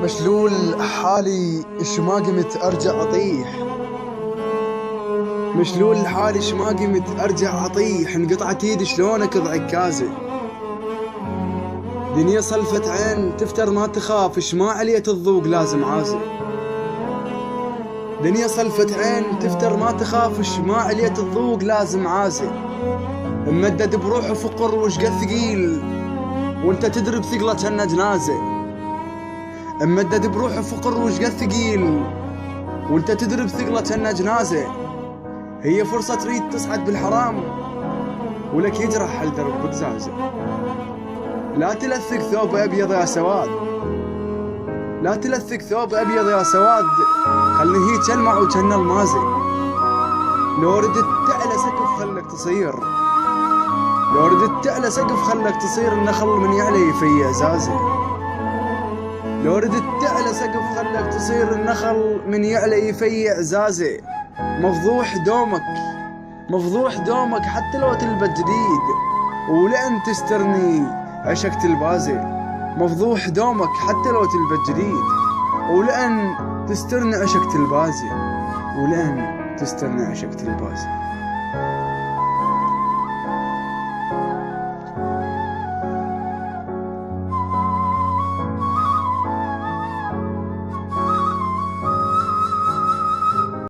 مشلول حالي اش ما قمت ارجع اطيح. مشلول حالي اش ما قمت ارجع اطيح. انقطعت ايدي شلون اكض عكازه. دنيا صلفة عين تفتر ما تخاف اش ما عليت الذوق لازم عازه. دنيا صلفة عين تفتر ما تخاف اش ما عليت الذوق لازم عازه. ممدد بروحه فقر وشقد ثقيل وانت تدري بثقلة انه جنازه. ممدد بروحه فقر وشقد ثقيل وانت تدري بثقلة انه جنازه. هي فرصة تريد تصعد بالحرام ولك يجرح حل درب بقزازه. لا تلثق ثوب ابيض يا سواد، لا تلثق ثوب ابيض يا سواد، خلني هيك المع وجن المازي. لو ردت تعلى سقف خلك تصير، لو ردت تعلى سقف خلك تصير. النخل من يعلى يفيع زازه. لو ردت تعلى سقف خلك تصير. النخل من يعلى يفيع زازه. مفضوح دومك، مفضوح دومك حتى لو تلبس جديد ولأن تسترني عشقت البازي. مفضوح دومك حتى لو تلبس جديد ولأن تسترني عشقت البازي، ولأن تسترني عشقت البازي.